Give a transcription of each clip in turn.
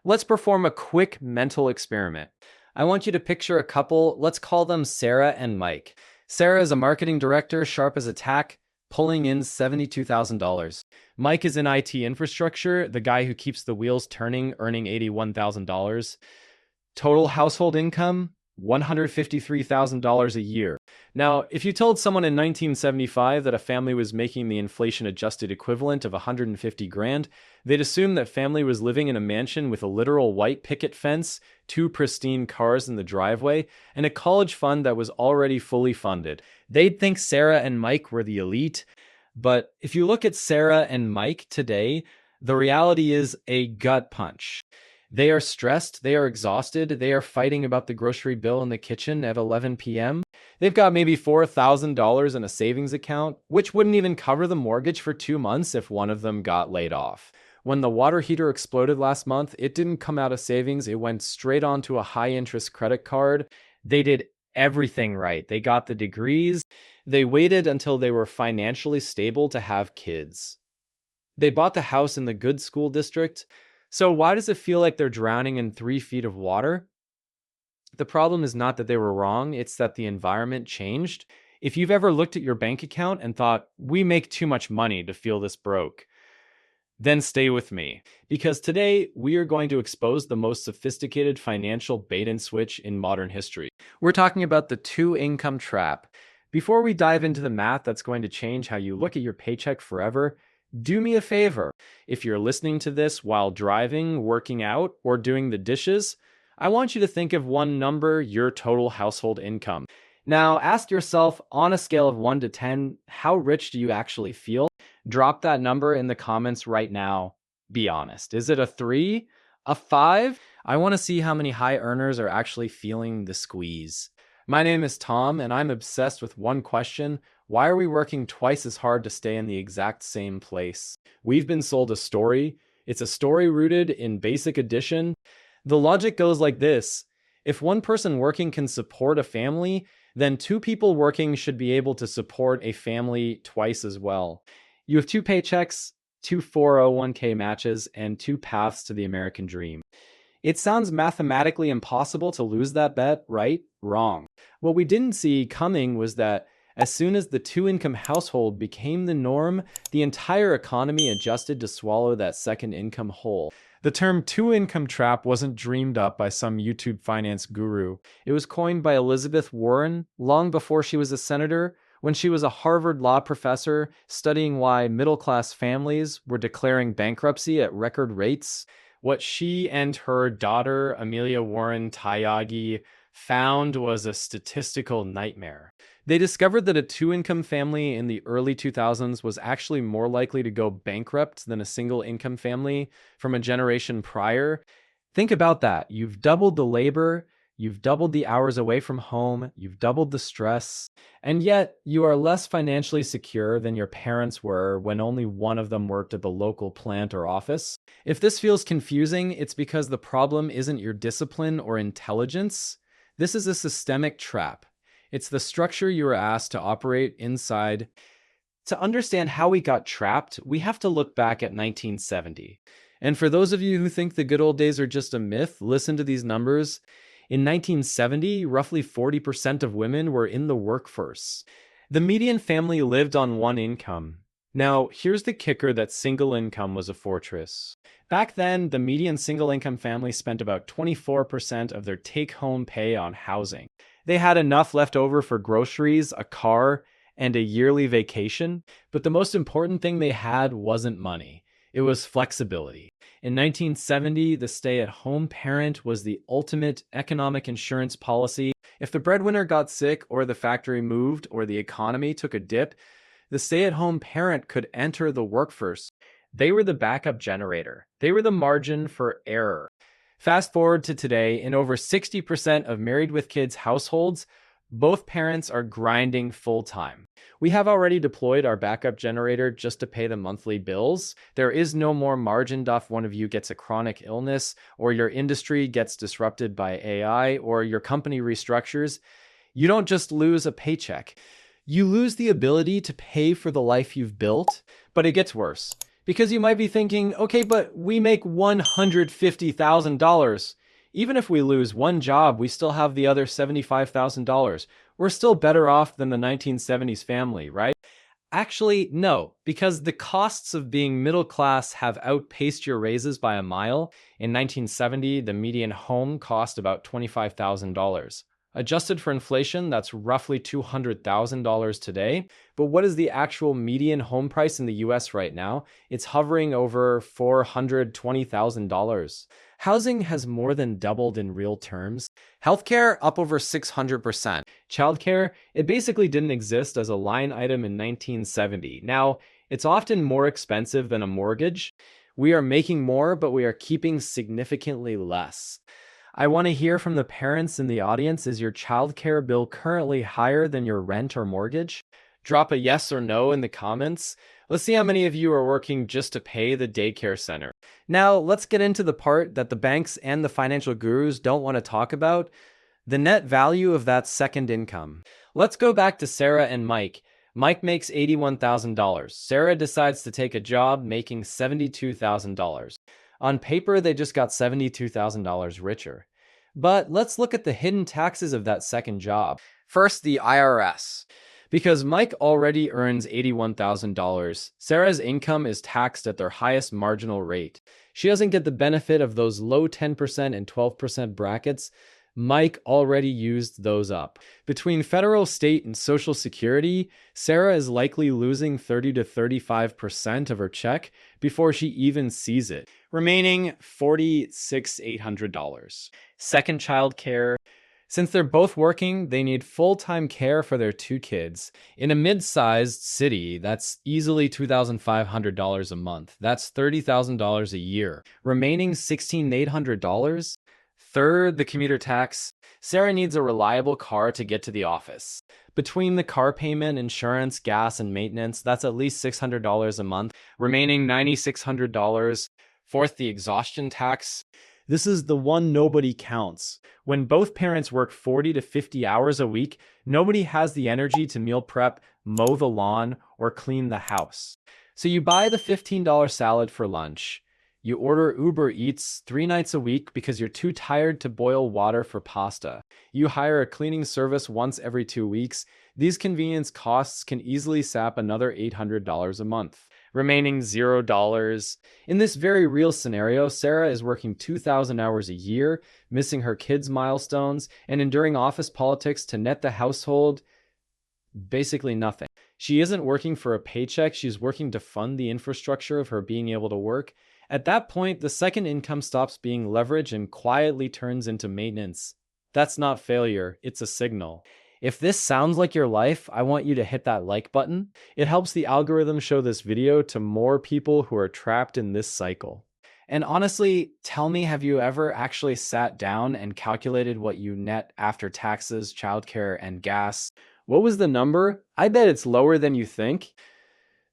Let's perform a quick mental experiment. I want you to picture a couple, let's call them Sarah and Mike. Sarah is a marketing director, sharp as a tack, pulling in $72,000. Mike is in IT infrastructure, the guy who keeps the wheels turning, earning $81,000. Total household income, $153,000 a year. Now, if you told someone in 1975 that a family was making the inflation-adjusted equivalent of 150 grand, they'd assume that family was living in a mansion with a literal white picket fence, two pristine cars in the driveway, and a college fund that was already fully funded. They'd think Sarah and Mike were the elite. But if you look at Sarah and Mike today, the reality is a gut punch. They are stressed, they are exhausted, they are fighting about the grocery bill in the kitchen at 11 p.m. They've got maybe $4,000 in a savings account, which wouldn't even cover the mortgage for 2 months if one of them got laid off. When the water heater exploded last month, it didn't come out of savings, it went straight onto a high-interest credit card. They did everything right. They got the degrees. They waited until they were financially stable to have kids. They bought the house in the good school district. So why does it feel like they're drowning in 3 feet of water? The problem is not that they were wrong, it's that the environment changed. If you've ever looked at your bank account and thought, we make too much money to feel this broke, then stay with me. Because today, we are going to expose the most sophisticated financial bait and switch in modern history. We're talking about the two-income trap. Before we dive into the math that's going to change how you look at your paycheck forever, do me a favor. If you're listening to this while driving, working out, or doing the dishes, I want you to think of one number, your total household income. Now, ask yourself, on a scale of 1 to 10, how rich do you actually feel? Drop that number in the comments right now. Be honest. Is it a 3? A 5? I want to see how many high earners are actually feeling the squeeze. My name is Tom, and I'm obsessed with one question. Why are we working twice as hard to stay in the exact same place? We've been sold a story. It's a story rooted in basic addition. The logic goes like this. If one person working can support a family, then 2 people working should be able to support a family twice as well. You have 2 paychecks, 2 401k matches, and 2 paths to the American dream. It sounds mathematically impossible to lose that bet, right? Wrong. What we didn't see coming was that as soon as the two-income household became the norm, the entire economy adjusted to swallow that second income whole. The term two-income trap wasn't dreamed up by some YouTube finance guru. It was coined by Elizabeth Warren long before she was a senator, when she was a Harvard law professor studying why middle-class families were declaring bankruptcy at record rates. What she and her daughter, Amelia Warren Tyagi, found was a statistical nightmare. They discovered that a two-income family in the early 2000s was actually more likely to go bankrupt than a single-income family from a generation prior. Think about that. You've doubled the labor, you've doubled the hours away from home, you've doubled the stress, and yet you are less financially secure than your parents were when only one of them worked at the local plant or office. If this feels confusing, it's because the problem isn't your discipline or intelligence. This is a systemic trap. It's the structure you are asked to operate inside. To understand how we got trapped, we have to look back at 1970. And for those of you who think the good old days are just a myth, listen to these numbers. In 1970, roughly 40% of women were in the workforce. The median family lived on one income. Now, here's the kicker that single income was a fortress. Back then, the median single income family spent about 24% of their take-home pay on housing. They had enough left over for groceries, a car, and a yearly vacation, but the most important thing they had wasn't money. It was flexibility. In 1970, the stay-at-home parent was the ultimate economic insurance policy. If the breadwinner got sick, or the factory moved, or the economy took a dip, the stay-at-home parent could enter the workforce. They were the backup generator. They were the margin for error. Fast forward to today, in over 60% of married with kids households, both parents are grinding full-time. We have already deployed our backup generator just to pay the monthly bills. There is no more margin if one of you gets a chronic illness, or your industry gets disrupted by AI, or your company restructures. You don't just lose a paycheck. You lose the ability to pay for the life you've built, but it gets worse. Because you might be thinking, okay, but we make $150,000. Even if we lose one job, we still have the other $75,000. We're still better off than the 1970s family, right? Actually, no, because the costs of being middle class have outpaced your raises by a mile. In 1970, the median home cost about $25,000. Adjusted for inflation, that's roughly $200,000 today. But what is the actual median home price in the US right now? It's hovering over $420,000. Housing has more than doubled in real terms. Healthcare up over 600%. Childcare, it basically didn't exist as a line item in 1970. Now, it's often more expensive than a mortgage. We are making more, but we are keeping significantly less. I want to hear from the parents in the audience. Is your childcare bill currently higher than your rent or mortgage? Drop a yes or no in the comments. Let's see how many of you are working just to pay the daycare center. Now, let's get into the part that the banks and the financial gurus don't want to talk about, the net value of that second income. Let's go back to Sarah and Mike. Mike makes $81,000. Sarah decides to take a job making $72,000. On paper, they just got $72,000 richer. But let's look at the hidden taxes of that second job. First, the IRS. Because Mike already earns $81,000, Sarah's income is taxed at their highest marginal rate. She doesn't get the benefit of those low 10% and 12% brackets. Mike already used those up. Between federal, state, and Social Security, Sarah is likely losing 30 to 35% of her check before she even sees it, remaining $46,800. Second, child care. Since they're both working, they need full-time care for their two kids. In a mid-sized city, that's easily $2,500 a month. That's $30,000 a year, remaining $16,800. Third, the commuter tax. Sarah needs a reliable car to get to the office. Between the car payment, insurance, gas, and maintenance, that's at least $600 a month, remaining $9,600. Fourth, the exhaustion tax. This is the one nobody counts. When both parents work 40 to 50 hours a week, nobody has the energy to meal prep, mow the lawn, or clean the house. So you buy the $15 salad for lunch. You order Uber Eats 3 nights a week because you're too tired to boil water for pasta. You hire a cleaning service once every 2 weeks. These convenience costs can easily sap another $800 a month, remaining $0. In this very real scenario, Sarah is working 2,000 hours a year, missing her kids' milestones, and enduring office politics to net the household basically nothing. She isn't working for a paycheck, she's working to fund the infrastructure of her being able to work. At that point, the second income stops being leverage and quietly turns into maintenance. That's not failure, it's a signal. If this sounds like your life, I want you to hit that like button. It helps the algorithm show this video to more people who are trapped in this cycle. And honestly, tell me, have you ever actually sat down and calculated what you net after taxes, childcare, and gas? What was the number? I bet it's lower than you think.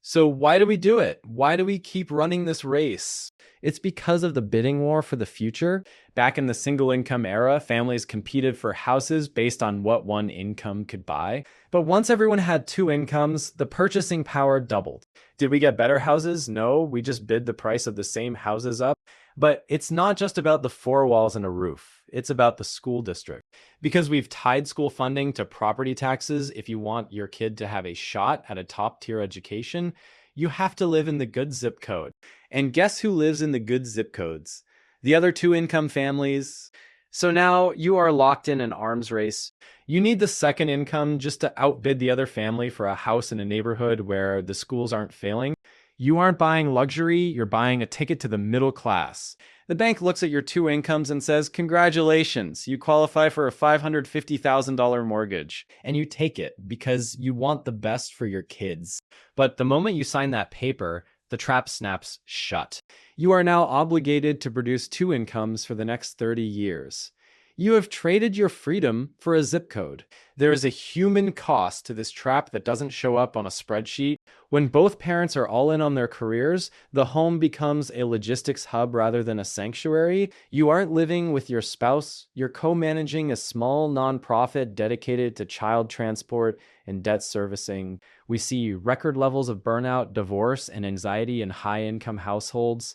So why do we do it? Why do we keep running this race? It's because of the bidding war for the future. Back in the single income era, families competed for houses based on what one income could buy. But once everyone had two incomes, the purchasing power doubled. Did we get better houses? No, we just bid the price of the same houses up. But it's not just about the four walls and a roof. It's about the school district. Because we've tied school funding to property taxes, if you want your kid to have a shot at a top-tier education, you have to live in the good zip code. And guess who lives in the good zip codes? The other two income families. So now you are locked in an arms race. You need the second income just to outbid the other family for a house in a neighborhood where the schools aren't failing. You aren't buying luxury, you're buying a ticket to the middle class. The bank looks at your two incomes and says, congratulations, you qualify for a $550,000 mortgage. And you take it because you want the best for your kids. But the moment you sign that paper, the trap snaps shut. You are now obligated to produce two incomes for the next 30 years. You have traded your freedom for a zip code. There is a human cost to this trap that doesn't show up on a spreadsheet. When both parents are all in on their careers, the home becomes a logistics hub rather than a sanctuary. You aren't living with your spouse, you're co-managing a small nonprofit dedicated to child transport and debt servicing. We see record levels of burnout, divorce, and anxiety in high-income households.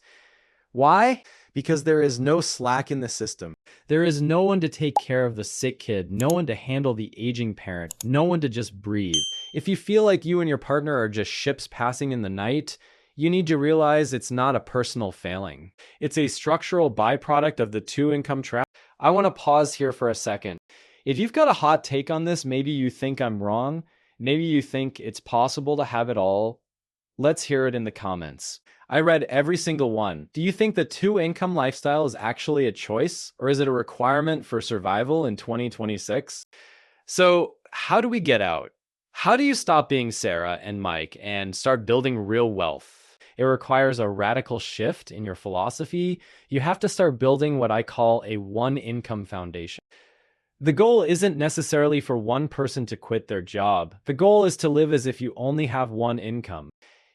Why? Because there is no slack in the system. There is no one to take care of the sick kid, no one to handle the aging parent, no one to just breathe. If you feel like you and your partner are just ships passing in the night, you need to realize it's not a personal failing. It's a structural byproduct of the two-income trap. I want to pause here for a second. If you've got a hot take on this, maybe you think I'm wrong, maybe you think it's possible to have it all, let's hear it in the comments. I read every single one. Do you think the two-income lifestyle is actually a choice, or is it a requirement for survival in 2026? So, how do we get out? How do you stop being Sarah and Mike and start building real wealth? It requires a radical shift in your philosophy. You have to start building what I call a one-income foundation. The goal isn't necessarily for one person to quit their job. The goal is to live as if you only have one income.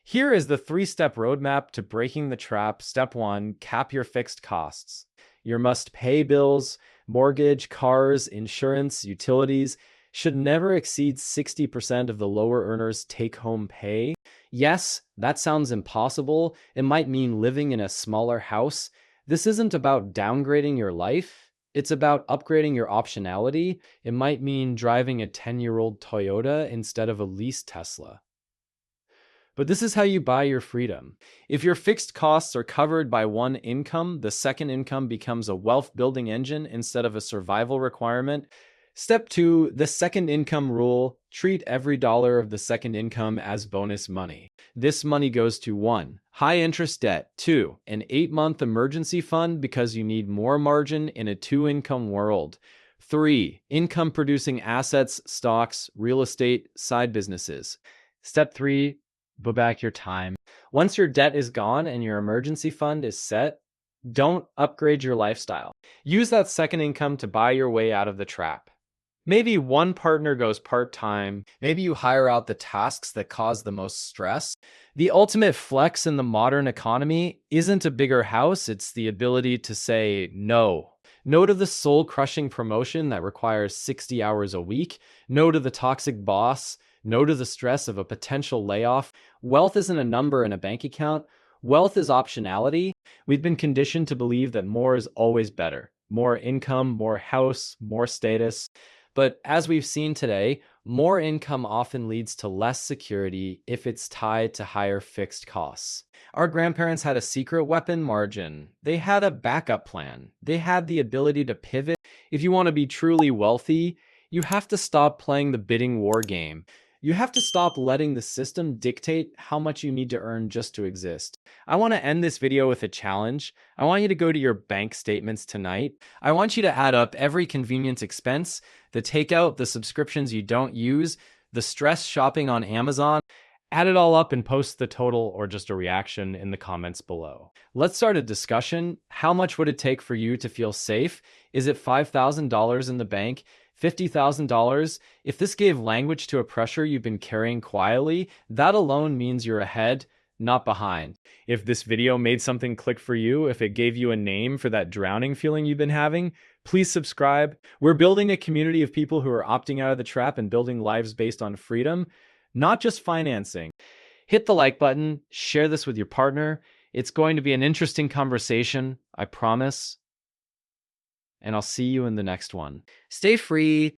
Here is the three-step roadmap to breaking the trap. Step 1, cap your fixed costs. Your must-pay bills, mortgage, cars, insurance, utilities should never exceed 60% of the lower earner's take-home pay. Yes, that sounds impossible. It might mean living in a smaller house. This isn't about downgrading your life. It's about upgrading your optionality. It might mean driving a 10-year-old Toyota instead of a leased Tesla. But this is how you buy your freedom. If your fixed costs are covered by one income, the second income becomes a wealth-building engine instead of a survival requirement. Step 2, the second income rule. Treat every dollar of the second income as bonus money. This money goes to 1, high-interest debt, 2, an 8-month emergency fund because you need more margin in a two-income world, 3, income-producing assets, stocks, real estate, side businesses. Step 3, buy back your time. Once your debt is gone and your emergency fund is set, don't upgrade your lifestyle. Use that second income to buy your way out of the trap. Maybe one partner goes part-time. Maybe you hire out the tasks that cause the most stress. The ultimate flex in the modern economy isn't a bigger house, it's the ability to say no. No to the soul-crushing promotion that requires 60 hours a week. No to the toxic boss. No to the stress of a potential layoff. Wealth isn't a number in a bank account. Wealth is optionality. We've been conditioned to believe that more is always better. More income, more house, more status. But as we've seen today, more income often leads to less security if it's tied to higher fixed costs. Our grandparents had a secret weapon: margin. They had a backup plan. They had the ability to pivot. If you want to be truly wealthy, you have to stop playing the bidding war game. You have to stop letting the system dictate how much you need to earn just to exist. I want to end this video with a challenge. I want you to go to your bank statements tonight. I want you to add up every convenience expense, the takeout, the subscriptions you don't use, the stress shopping on Amazon. Add it all up and post the total or just a reaction in the comments below. Let's start a discussion. How much would it take for you to feel safe? Is it $5,000 in the bank? $50,000? If this gave language to a pressure you've been carrying quietly, that alone means you're ahead, not behind. If this video made something click for you, if it gave you a name for that drowning feeling you've been having, please subscribe. We're building a community of people who are opting out of the trap and building lives based on freedom, not just financing. Hit the like button, share this with your partner. It's going to be an interesting conversation, I promise. And I'll see you in the next one. Stay free.